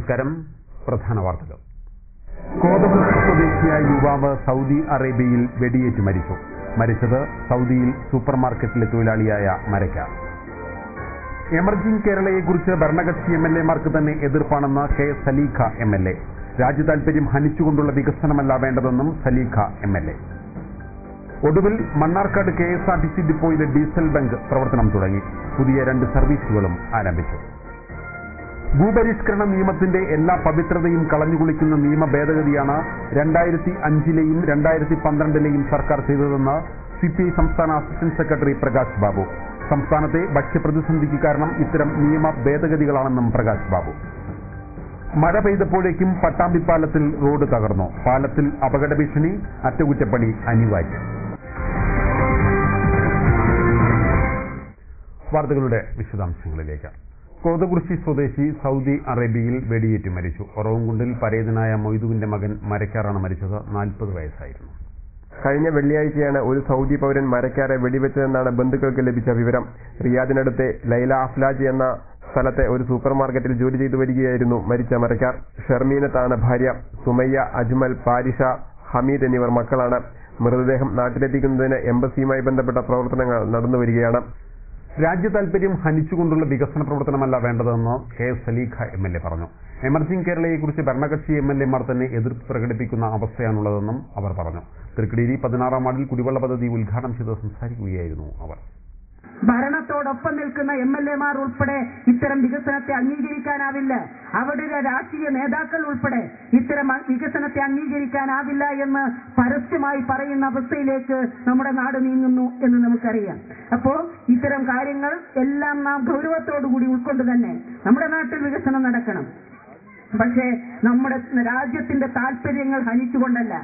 നമസ്കാരം. പ്രധാന വാർത്തകൾ. കോതമംഗലം സ്വദേശിയായ യുവാവ് സൗദി അറേബ്യയിൽ വെടിയേറ്റ് മരിച്ചു. മരിച്ചത് സൗദിയിൽ സൂപ്പർമാർക്കറ്റിലെ തൊഴിലാളിയായ മരക്കാർ. എമർജിംഗ് കേരളയെക്കുറിച്ച് ഭരണകക്ഷി MLA-മാർക്ക് തന്നെ എതിർപ്പാണെന്ന് കെ സലീഖ MLA. രാജ്യതാൽപര്യം ഹനിച്ചുകൊണ്ടുള്ള വികസനമല്ല വേണ്ടതെന്നും സലീഖ MLA. ഒടുവിൽ മണ്ണാർക്കാട് KSRTC ഡിപ്പോയിലെ ഡീസൽ ബങ്ക് പ്രവർത്തനം തുടങ്ങി. പുതിയ 2 സർവീസുകളും ആരംഭിച്ചു. ഭൂപരിഷ്കരണ നിയമത്തിന്റെ എല്ലാ പവിത്രതയും കളഞ്ഞുകുളിക്കുന്ന നിയമ ഭേദഗതിയാണ് 2005-ലെയും 2012-ലെയും സർക്കാർ ചെയ്തതെന്ന് CPI സംസ്ഥാന അസിസ്റ്റന്റ് സെക്രട്ടറി പ്രകാശ് ബാബു. സംസ്ഥാനത്തെ ഭക്ഷ്യപ്രതിസന്ധിക്ക് കാരണം ഇത്തരം നിയമ ഭേദഗതികളാണെന്നും പ്രകാശ് ബാബു. മഴ പെയ്തപ്പോഴേക്കും പട്ടാമ്പിപ്പാലത്തിൽ റോഡ് തകർന്നു. പാലത്തിൽ അപകട ഭീഷണി, അറ്റകുറ്റപ്പണി അനിവാര്യം. വാർത്തകളുടെ വിശദാംശങ്ങളിലേക്ക്. കോതകുറിശി സ്വദേശി സൗദി അറേബ്യയിൽ വെടിയേറ്റ് മരിച്ചു. ഒറവൻകുണ്ടിൽ പരേതനായ മൊയ്തുവിന്റെ മകൻ മരക്കാറാണ് മരിച്ചത്. 40 വയസ്സായിരുന്നു. കഴിഞ്ഞ വെള്ളിയാഴ്ചയാണ് ഒരു സൗദി പൗരൻ മരക്കാരെ വെടിവെച്ചതെന്നാണ് ബന്ധുക്കൾക്ക് ലഭിച്ച വിവരം. റിയാദിനടുത്തെ ലൈല അഫ്ലാജ് എന്ന സ്ഥലത്തെ ഒരു സൂപ്പർമാർക്കറ്റിൽ ജോലി ചെയ്തു വരികയായിരുന്നു മരിച്ച മരക്കാർ. ഷർമീനത്താണ് ഭാര്യ. സുമയ്യ, അജ്മൽ, പാരിഷ, ഹമീദ് എന്നിവർ മക്കളാണ്. മൃതദേഹം നാട്ടിലെത്തിക്കുന്നതിന് എംബസിയുമായി ബന്ധപ്പെട്ട പ്രവർത്തനങ്ങൾ നടന്നുവരികയാണ്. രാജ്യതാൽപര്യം ഹനിച്ചുകൊണ്ടുള്ള വികസന പ്രവർത്തനമല്ല വേണ്ടതെന്ന് കെ സലീഖ MLA പറഞ്ഞു. എമർജിംഗ് കേരളയെക്കുറിച്ച് ഭരണകക്ഷി MLA-മാർ തന്നെ എതിർപ്പ് പ്രകടിപ്പിക്കുന്ന അവസ്ഥയാണുള്ളതെന്നും അവർ പറഞ്ഞു. തൃക്കടീരി 16-ാം വാർഡിൽ കുടിവെള്ള പദ്ധതി ഉദ്ഘാടനം ചെയ്ത് സംസാരിക്കുകയായിരുന്നു അവർ. ഭരണത്തോടൊപ്പം നിൽക്കുന്ന MLA-മാർ ഉൾപ്പെടെ ഇത്തരം വികസനത്തെ അംഗീകരിക്കാനാവില്ല. അവരുടെ രാഷ്ട്രീയ നേതാക്കൾ ഉൾപ്പെടെ ഇത്തരം വികസനത്തെ അംഗീകരിക്കാനാവില്ല എന്ന് പരസ്യമായി പറയുന്ന അവസ്ഥയിലേക്ക് നമ്മുടെ നാട് നീങ്ങുന്നു എന്ന് നമുക്കറിയാം. അപ്പോ ഇത്തരം കാര്യങ്ങൾ എല്ലാം നാം ഗൗരവത്തോടുകൂടി ഉൾക്കൊണ്ട് തന്നെ നമ്മുടെ നാട്ടിൽ വികസനം നടക്കണം. പക്ഷേ നമ്മുടെ രാജ്യത്തിന്റെ താല്പര്യങ്ങൾ ഹനിച്ചുകൊണ്ടല്ല,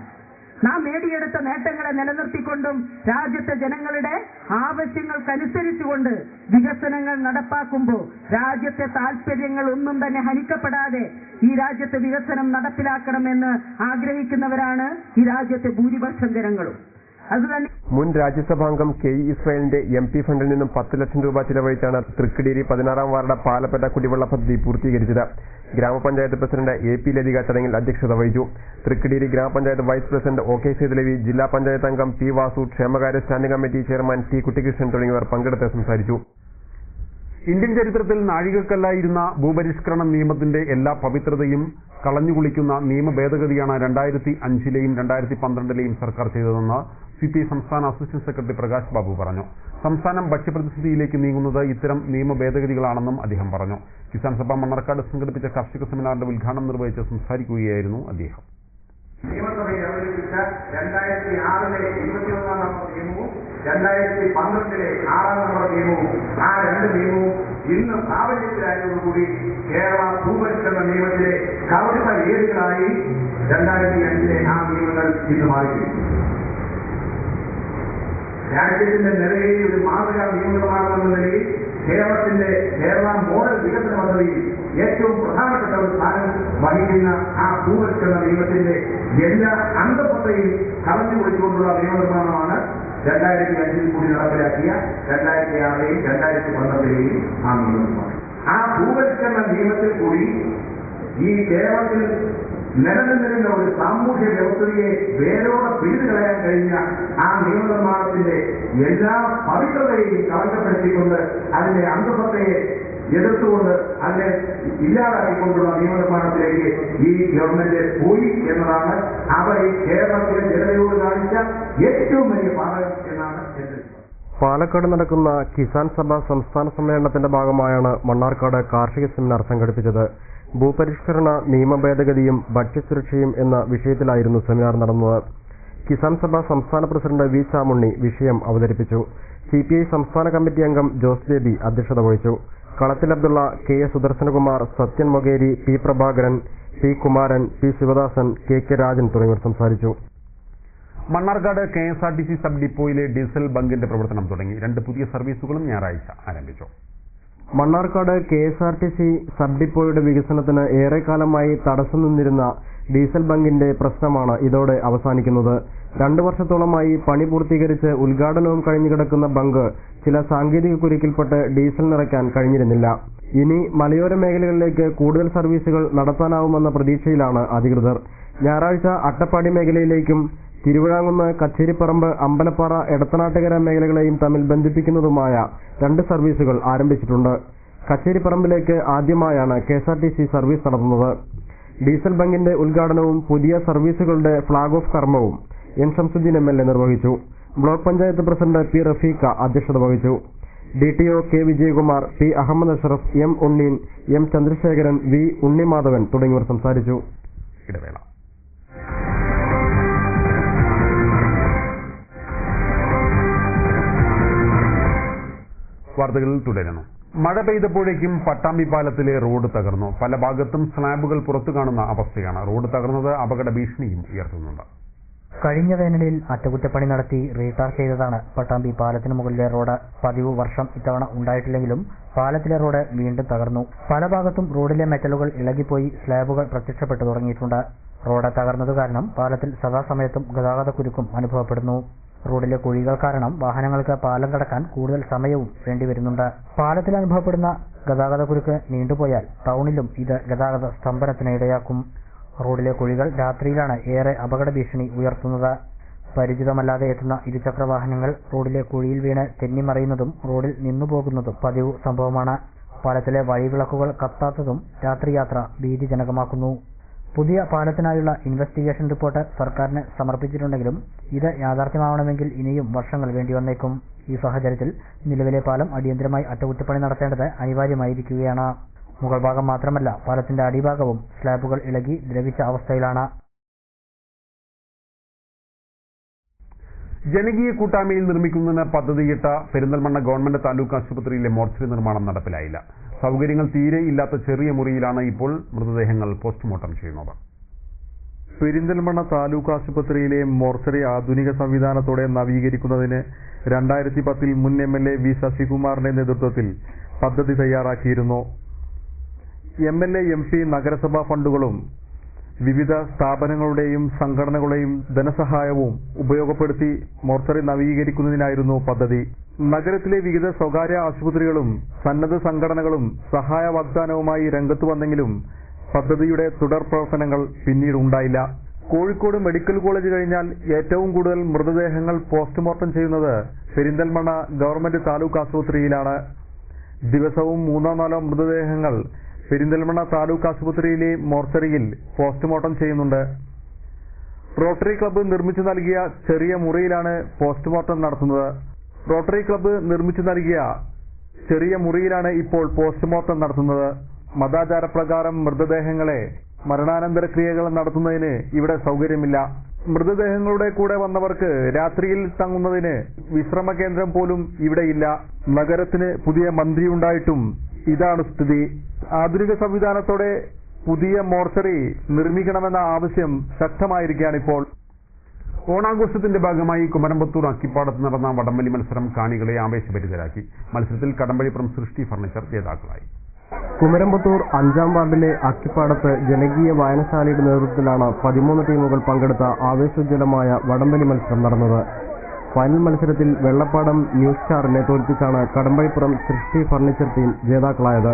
നാം നേടിയെടുത്ത നേട്ടങ്ങളെ നിലനിർത്തിക്കൊണ്ടും രാജ്യത്തെ ജനങ്ങളുടെ ആവശ്യങ്ങൾക്കനുസരിച്ചുകൊണ്ട് വികസനങ്ങൾ നടപ്പാക്കുമ്പോൾ രാജ്യത്തെ താല്പര്യങ്ങൾ ഒന്നും തന്നെ ഹനിക്കപ്പെടാതെ ഈ രാജ്യത്തെ വികസനം നടപ്പിലാക്കണമെന്ന് ആഗ്രഹിക്കുന്നവരാണ് ഈ രാജ്യത്തെ ഭൂരിപക്ഷം ജനങ്ങളും. അതുതന്നെ മുൻ രാജ്യസഭാംഗം KE ഇസ്രായേലിന്റെ MP ഫണ്ടിൽ നിന്നും 10 ലക്ഷം രൂപ ചിലവഴിച്ചാണ് തൃക്കടീരി 16-ാം വാർഡ് പാലപ്പെട്ട കുടിവെള്ള പദ്ധതി പൂർത്തീകരിച്ചത്. ഗ്രാമപഞ്ചായത്ത് പ്രസിഡന്റ് AP ലതിക ചടങ്ങിൽ അധ്യക്ഷത വഹിച്ചു. തൃക്കടീരി ഗ്രാമപഞ്ചായത്ത് വൈസ് പ്രസിഡന്റ് OK സേതുലവി, ജില്ലാ പഞ്ചായത്ത് അംഗം P വാസു, ക്ഷേമകാര്യ standing committee chairman T Kuttikrishnan തുടങ്ങിയവർ പങ്കെടുത്ത് സംസാരിച്ചു. ഇന്ത്യൻ ചരിത്രത്തിൽ നാഴികക്കല്ലായിരുന്ന ഭൂപരിഷ്കരണ നിയമത്തിന്റെ എല്ലാ പവിത്രതയും കളഞ്ഞുകുളിക്കുന്ന നിയമ ഭേദഗതിയാണ് 2005-ലെയും 2012-ലെയും സർക്കാർ ചെയ്തതെന്ന് CPI സംസ്ഥാന അസിസ്റ്റന്റ് സെക്രട്ടറി പ്രകാശ് ബാബു പറഞ്ഞു. സംസ്ഥാനം ഭക്ഷ്യപ്രതിസന്ധിയിലേക്ക് നീങ്ങുന്നത് ഇത്തരം നിയമ ഭേദഗതികളാണെന്നും അദ്ദേഹം പറഞ്ഞു. കിസാൻ സഭ മണ്ണാർക്കാട് സംഘടിപ്പിച്ച കാർഷിക സെമിനാറിന്റെ ഉദ്ഘാടനം നിർവഹിച്ച് സംസാരിക്കുകയായിരുന്നു അദ്ദേഹം. നിയമസഭയിൽ അവതരിപ്പിച്ച 2006-ലെ 21-ാം നമ്പർ നിയമവും 2012-ലെ 6-ാം നമ്പർ നിയമവും, ആ 2 നിയമവും ഇന്ന് പ്രാബല്യത്തിലായതോടുകൂടി കേരള ഭൂപരിഷ്കരണ നിയമത്തിലെ കർമ്മ ഏടുകളായി 2005-ലെ ആ നിയമങ്ങൾ ഇന്ന് മാറിയിരിക്കുന്നു. രാജ്യത്തിന്റെ നിലയിൽ ഒരു മാതൃകാ നിയമനിർമ്മാണമെന്ന നിലയിൽ കേരള മോഡൽ വികസന പദ്ധതിയിൽ ഏറ്റവും പ്രധാനപ്പെട്ട ഒരു സ്ഥാനം വഹിക്കുന്ന ആ ഭൂപരിഷ്കരണ നിയമത്തിന്റെ എല്ലാ അന്തഃസത്തയും കളഞ്ഞുകൊടുത്തുകൊണ്ടുള്ള നിയമനിർമ്മാണമാണ് 2005-ൽ കൂടി നടപ്പിലാക്കിയ 2006-ലെയും 2012-ലെയും ആ നിയമനിർമ്മാണം. ആ ഭൂപരിഷ്കരണ നിയമത്തിൽ കൂടി ഈ കേരളത്തിൽ നിലനിന്നിരുന്ന ഒരു സാമൂഹ്യ വ്യവസ്ഥയെ വേരോടെ പിടിച്ചു കളയാൻ കഴിഞ്ഞ ആ നിയമനിർമ്മാണത്തിന്റെ എല്ലാ പവിത്രതയെയും കളങ്കപ്പെടുത്തിക്കൊണ്ട് അതിന്റെ അന്തഃസത്തയെ എതിർത്തുകൊണ്ട് അതിനെ ഇല്ലാതാക്കിക്കൊണ്ടുള്ള നിയമനിർമ്മാണത്തിലേക്ക് ഈ ഗവൺമെന്റ് പോയി എന്നതാണ് അവർ ഈ കേരളത്തിലെ ജനതയോട് കാണിച്ച ഏറ്റവും വലിയ പാതകം എന്നാണ് എന്റെ. പാലക്കാട് നടക്കുന്ന കിസാൻ സഭ സംസ്ഥാന സമ്മേളനത്തിന്റെ ഭാഗമായാണ് മണ്ണാർക്കാട് കാർഷിക സെമിനാർ സംഘടിപ്പിച്ചത്. ഭൂപരിഷ്കരണ നിയമ ഭേദഗതിയും ഭക്ഷ്യസുരക്ഷയും എന്ന വിഷയത്തിലായിരുന്നു സെമിനാർ നടന്നത്. കിസാൻ സഭ സംസ്ഥാന പ്രസിഡന്റ് V ചാമുണ്ണി വിഷയം അവതരിപ്പിച്ചു. CPI സംസ്ഥാന കമ്മിറ്റി അംഗം ജോസ് ബേബി അധ്യക്ഷത വഹിച്ചു. കളത്തിൽ Abdulla, KS Sudarsanakumar, Sathyan Mokeri, P Prabhakaran, P Kumaran, P Sivadasan, KK Rajan തുടങ്ങിയവർ സംസാരിച്ചു. മണ്ണാർക്കാട് KSRTC സബ് ഡിപ്പോയിലെ ഡീസൽ ബങ്കിന്റെ പ്രവർത്തനം തുടങ്ങി. 2 പുതിയ സർവീസുകളും ഞായറാഴ്ച ആരംഭിച്ചു. മണ്ണാർക്കാട് KSRTC സബ് ഡിപ്പോയുടെ വികസനത്തിന് ഏറെക്കാലമായി തടസ്സം നിന്നിരുന്ന ഡീസൽ ബങ്കിന്റെ പ്രശ്നമാണ് ഇതോടെ അവസാനിക്കുന്നത്. 2 വർഷത്തോളമായി പണി പൂർത്തീകരിച്ച് ഉദ്ഘാടനവും കഴിഞ്ഞുകിടക്കുന്ന ബങ്ക് ചില സാങ്കേതിക കുരുക്കിൽപ്പെട്ട് ഡീസൽ നിറയ്ക്കാൻ കഴിഞ്ഞിരുന്നില്ല. ഇനി മലയോര മേഖലകളിലേക്ക് കൂടുതൽ സർവീസുകൾ നടത്താനാവുമെന്ന പ്രതീക്ഷയിലാണ് അധികൃതർ. ഞായറാഴ്ച അട്ടപ്പാടി മേഖലയിലേക്കും തിരുവിഴാങ്കുന്ന്, കച്ചേരിപ്പറമ്പ്, അമ്പലപ്പാറ, എടത്തനാട്ടുകര മേഖലകളെയും തമ്മിൽ ബന്ധിപ്പിക്കുന്നതുമായ 2 സർവീസുകൾ ആരംഭിച്ചിട്ടുണ്ട്. കച്ചേരിപ്പറമ്പിലേക്ക് ആദ്യമായാണ് KSRTC സർവീസ് നടത്തുന്നത്. ഡീസൽ ബങ്കിന്റെ ഉദ്ഘാടനവും പുതിയ സർവീസുകളുടെ ഫ്ളാഗ് ഓഫ് കർമ്മവും N. ഷംസുദ്ദീൻ MLA നിർവഹിച്ചു. Block panchayat president P. Rafeeqa അധ്യക്ഷത വഹിച്ചു. DTO K. Vijayakumar, P. Ahmed Ashraf, M. Unneen, M. Chandrasekharan, V. Unnimadhavan തുടങ്ങിയവർ സംസാരിച്ചു. വാർത്തകൾ തുടരുന്നു. മഴ പെയ്തപ്പോഴേക്കും പട്ടാമ്പി പാലത്തിലെ റോഡ് തകർന്നു. പല ഭാഗത്തും സ്ലാബുകൾ പുറത്തു കാണുന്ന അവസ്ഥയാണ്. റോഡ് തകർന്നത് അപകട ഭീഷണിയും ഉയർത്തുന്നുണ്ട്. കഴിഞ്ഞ വേനലിൽ അറ്റകുറ്റപ്പണി നടത്തി റീടാർ ചെയ്തതാണ് പട്ടാമ്പി പാലത്തിന് മുകളിലെ റോഡ്. 10 വർഷം ഇത്തവണ ഉണ്ടായിട്ടില്ലെങ്കിലും പാലത്തിലെ റോഡ് വീണ്ടും തകർന്നു. പല ഭാഗത്തും റോഡിലെ മെറ്റലുകൾ ഇളകിപ്പോയി സ്ലാബുകൾ പ്രത്യക്ഷപ്പെട്ടു തുടങ്ങിയിട്ടുണ്ട്. റോഡ് തകർന്നത് കാരണം പാലത്തിൽ സദാസമയത്തും ഗതാഗത കുരുക്കും അനുഭവപ്പെടുന്നു. റോഡിലെ കുഴികൾ കാരണം വാഹനങ്ങൾക്ക് പാലം കടക്കാൻ കൂടുതൽ സമയവും വേണ്ടിവരുന്നുണ്ട്. പാലത്തിൽ അനുഭവപ്പെടുന്ന ഗതാഗത കുരുക്ക് നീണ്ടുപോയാൽ ടൗണിലും ഇത് ഗതാഗത സ്തംഭനത്തിന് ഇടയാക്കും. റോഡിലെ കുഴികൾ രാത്രിയിലാണ് ഏറെ അപകട ഭീഷണി ഉയർത്തുന്നത്. പരിചിതമല്ലാതെ എത്തുന്ന ഇരുചക്ര വാഹനങ്ങൾ റോഡിലെ കുഴിയിൽ വീണ് തെന്നിമറിയുന്നതും റോഡിൽ നിന്നുപോകുന്നതും പതിവ് സംഭവമാണ്. പാലത്തിലെ വഴിവിളക്കുകൾ കത്താത്തതും രാത്രിയാത്ര ഭീതിജനകമാക്കുന്നു. പുതിയ പാലത്തിനായുള്ള ഇൻവെസ്റ്റിഗേഷൻ റിപ്പോർട്ട് സർക്കാരിന് സമർപ്പിച്ചിട്ടുണ്ടെങ്കിലും ഇത് യാഥാർത്ഥ്യമാവണമെങ്കിൽ ഇനിയും വർഷങ്ങൾ വേണ്ടിവന്നേക്കും. ഈ സാഹചര്യത്തിൽ നിലവിലെ പാലം അടിയന്തരമായി അറ്റകുറ്റപ്പണി നടത്തേണ്ടത് അനിവാര്യമായിരിക്കുകയാണ്. മുകൾ ഭാഗം മാത്രമല്ല, പാലത്തിന്റെ അടിഭാഗവും സ്ലാബുകൾ ഇളകി ദ്രവിച്ച അവസ്ഥയിലാണ്. ജനകീയ കൂട്ടായ്മയിൽ നിർമ്മിക്കുന്നതിന് പദ്ധതിയിട്ട പെരിന്തൽമണ്ണ ഗവൺമെന്റ് താലൂക്ക് ആശുപത്രിയിലെ മോർച്ചറി നിർമ്മാണം നടപ്പിലായില്ല. സൗകര്യങ്ങൾ തീരെ ഇല്ലാത്ത ചെറിയ മുറിയിലാണ് ഇപ്പോൾ മൃതദേഹങ്ങൾ പോസ്റ്റ്മോർട്ടം ചെയ്യുന്നത്. പെരിന്തൽമണ്ണ താലൂക്ക് ആശുപത്രിയിലെ മോർച്ചറി ആധുനിക സംവിധാനത്തോടെ നവീകരിക്കുന്നതിന് 2010 മുൻ MLA V. ശശികുമാറിന്റെ നേതൃത്വത്തിൽ പദ്ധതി തയ്യാറാക്കിയിരുന്നു. MLA MP നഗരസഭാ ഫണ്ടുകളും വിവിധ സ്ഥാപനങ്ങളുടെയും സംഘടനകളുടെയും ധനസഹായവും ഉപയോഗപ്പെടുത്തി മോർച്ചറി നവീകരിക്കുന്നതിനായിരുന്നു പദ്ധതി. നഗരത്തിലെ വിവിധ സ്വകാര്യ ആശുപത്രികളും സന്നദ്ധ സംഘടനകളും സഹായ വാഗ്ദാനവുമായി രംഗത്തു വന്നെങ്കിലും പദ്ധതിയുടെ തുടർ പ്രവർത്തനങ്ങൾ പിന്നീട് ഉണ്ടായില്ല. കോഴിക്കോട് മെഡിക്കൽ കോളേജ് കഴിഞ്ഞാൽ ഏറ്റവും കൂടുതൽ മൃതദേഹങ്ങൾ പോസ്റ്റ്മോർട്ടം ചെയ്യുന്നത് പെരിന്തൽമണ്ണ ഗവൺമെന്റ് താലൂക്ക് ആശുപത്രിയിലാണ്. ദിവസവും 3-4 മൃതദേഹങ്ങൾ പെരിന്തൽമണ്ണ താലൂക്ക് ആശുപത്രിയിലെ മോർച്ചറിയിൽ പോസ്റ്റ്മോർട്ടം ചെയ്യുന്നുണ്ട്. റോട്ടറി ക്ലബ്ബ് നിർമ്മിച്ചു നൽകിയ ചെറിയ മുറിയിലാണ് പോസ്റ്റ്മോർട്ടം നടത്തുന്നത്. ഇപ്പോൾ പോസ്റ്റ്മോർട്ടം നടത്തുന്നത്. മതാചാരപ്രകാരം മൃതദേഹങ്ങളെ മരണാനന്തര ക്രിയകൾ നടത്തുന്നതിന് ഇവിടെ സൗകര്യമില്ല. മൃതദേഹങ്ങളുടെ കൂടെ വന്നവർക്ക് രാത്രിയിൽ തങ്ങുന്നതിന് വിശ്രമ കേന്ദ്രം പോലും ഇവിടെയില്ല. നഗരത്തിന് പുതിയ മന്ത്രി ഉണ്ടായിട്ടും ഇതാണ് സ്ഥിതി. ആധുനിക സംവിധാനത്തോടെ പുതിയ മോർച്ചറി നിർമ്മിക്കണമെന്ന ആവശ്യം ശക്തമായിരിക്കുകയാണിപ്പോൾ. ഓണാഘോഷത്തിന്റെ ഭാഗമായി കുമരമ്പത്തൂർ അക്കിപ്പാടത്ത് നടന്ന വടംവലി മത്സരം കാണികളെ ആവേശഭരിതരാക്കി. മത്സരത്തിൽ കടമ്പഴിപ്പുറം സൃഷ്ടി ഫർണിച്ചർ ജേതാക്കളായി. കുമരമ്പത്തൂർ 5-ാം വാർഡിലെ അക്കിപ്പാടത്ത് ജനകീയ വായനശാലയുടെ നേതൃത്വത്തിലാണ് 13 ടീമുകൾ പങ്കെടുത്ത ആവേശോജ്വലമായ വടംവലി മത്സരം നടന്നത്. ഫൈനൽ മത്സരത്തിൽ വെള്ളപ്പാടം ന്യൂ സ്റ്റാറിനെ തോൽപ്പിച്ചാണ് കടമ്പഴിപ്പുറം സൃഷ്ടി ഫർണിച്ചർ ടീം ജേതാക്കളായത്.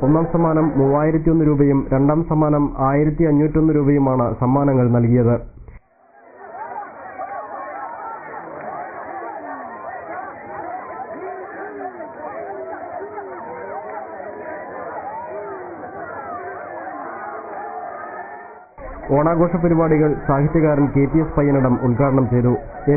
1-ാം സമ്മാനം 3001 രൂപയും 2-ാം സമ്മാനം 1501 രൂപയുമാണ് സമ്മാനങ്ങൾ നൽകിയത്. ഓണാഘോഷ പരിപാടികൾ സാഹിത്യകാരൻ KPS പയ്യനടം ഉദ്ഘാടനം ചെയ്തു.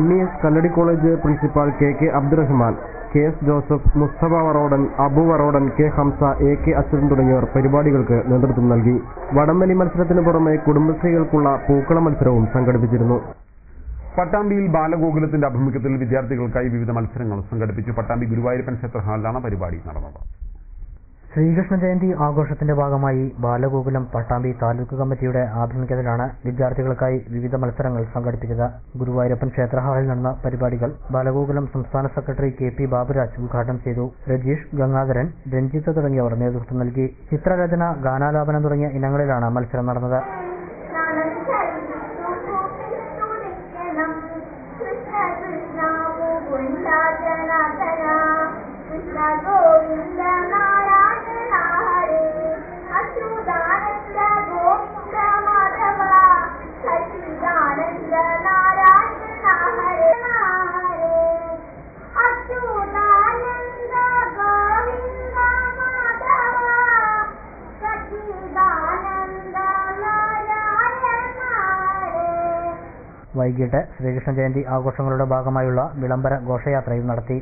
MES Kalladi college principal KK Abdurahman, KS Joseph, Musthafa Varodan, Abu Varodan, K Hamza, AK Achuthan തുടങ്ങിയവർ പരിപാടികൾക്ക് നേതൃത്വം നൽകി. വടംവലി മത്സരത്തിന് പുറമെ കുടുംബശ്രീകൾക്കുള്ള പൂക്കള മത്സരവും സംഘടിപ്പിച്ചിരുന്നു. പട്ടാമ്പിയിൽ ബാലഗോകുലത്തിന്റെ ആഭിമുഖ്യത്തിൽ വിദ്യാർത്ഥികൾക്കായി വിവിധ മത്സരങ്ങൾ സംഘടിപ്പിച്ചു. പട്ടാമ്പി ഗുരുവായൂരപ്പൻ ക്ഷേത്ര ഹാളിലാണ് പരിപാടി നടന്നത്. ശ്രീകൃഷ്ണ ജയന്തി ആഘോഷത്തിന്റെ ഭാഗമായി ബാലഗോകുലം പട്ടാമ്പി താലൂക്ക് കമ്മിറ്റിയുടെ ആഭിമുഖ്യത്തിലാണ് വിദ്യാർത്ഥികൾക്കായി വിവിധ മത്സരങ്ങൾ സംഘടിപ്പിച്ചത്. ഗുരുവായൂരപ്പൻ ക്ഷേത്ര ഹാളിൽ നടന്ന പരിപാടികൾ ബാലഗോകുലം സംസ്ഥാന സെക്രട്ടറി കെ.പി. ബാബുരാജ് ഉദ്ഘാടനം ചെയ്തു. രജീഷ്, ഗംഗാധരൻ, രഞ്ജിത്ത് തുടങ്ങിയവർ നേതൃത്വം നൽകി. ചിത്രരചന, ഗാനാലാപനം തുടങ്ങിയ ഇനങ്ങളിലാണ് മത്സരം നടന്നത്. വൈകിട്ട് ശ്രീകൃഷ്ണ ജയന്തി ആഘോഷങ്ങളുടെ ഭാഗമായുള്ള വിളംബര ഘോഷയാത്രയും നടത്തി.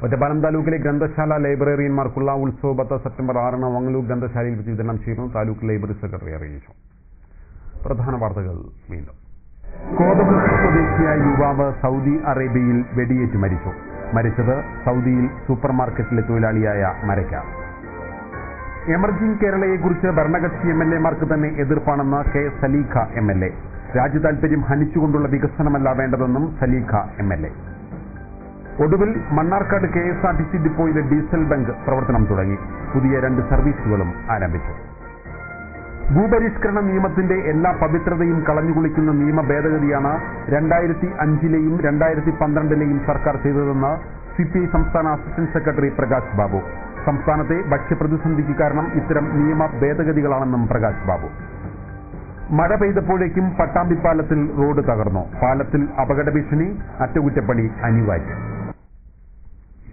ഒറ്റപ്പാലം താലൂക്കിലെ ഗ്രന്ഥശാല ലൈബ്രറിയന്മാർക്കുള്ള ഉത്സവബത്ത സെപ്റ്റംബർ 6 വങ്ങളൂർ ഗ്രന്ഥശാലയിൽ വെച്ച് വിതരണം ചെയ്യുന്നു. താലൂക്ക് ലൈബ്രറി സെക്രട്ടറി അറിയിച്ചു. പ്രധാന വാർത്തകൾ വീണ്ടും. കോതമംഗലം സ്വദേശിയായ യുവാവ് സൗദി അറേബ്യയിൽ വെടിയേറ്റ് മരിച്ചു. മരിച്ചത് സൗദിയിൽ സൂപ്പർ മാർക്കറ്റിലെ തൊഴിലാളിയായ മരയ്ക്ക. എമർജിംഗ് കേരളയെക്കുറിച്ച് ഭരണകക്ഷി MLA-മാർക്ക് തന്നെ എതിർപ്പാണെന്ന് കെ സലീഖ MLA. രാജ്യതാൽപര്യം ഹനിച്ചുകൊണ്ടുള്ള വികസനമല്ല വേണ്ടതെന്നും സലീഖ MLA. ഒടുവിൽ മണ്ണാർക്കാട് KSRTC ഡിപ്പോയിലെ ഡീസൽ ബങ്ക് പ്രവർത്തനം തുടങ്ങി. പുതിയ 2 സർവീസുകളും ആരംഭിച്ചു. ഭൂപരിഷ്കരണ നിയമത്തിന്റെ എല്ലാ പവിത്രതയും കളഞ്ഞുകുളിക്കുന്ന നിയമ ഭേദഗതിയാണ് 2005-ലെയും 2012-ലെയും സർക്കാർ ചെയ്തതെന്ന് CPI സംസ്ഥാന അസിസ്റ്റന്റ് സെക്രട്ടറി പ്രകാശ് ബാബു. സംസ്ഥാനത്തെ ഭക്ഷ്യപ്രതിസന്ധിക്ക് കാരണം ഇത്തരം നിയമ ഭേദഗതികളാണെന്നും പ്രകാശ് ബാബു. മഴ പെയ്തപ്പോഴേക്കും പട്ടാമ്പി പാലത്തിൽ റോഡ് തകർന്നു. പാലത്തിൽ അപകട ഭീഷണി, അറ്റകുറ്റപ്പണി അനിവാര്യം.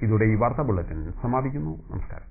ഇതോടെ ഈ വാർത്താ ബുള്ളറ്റിൻ സമാപിക്കുന്നു. നമസ്കാരം.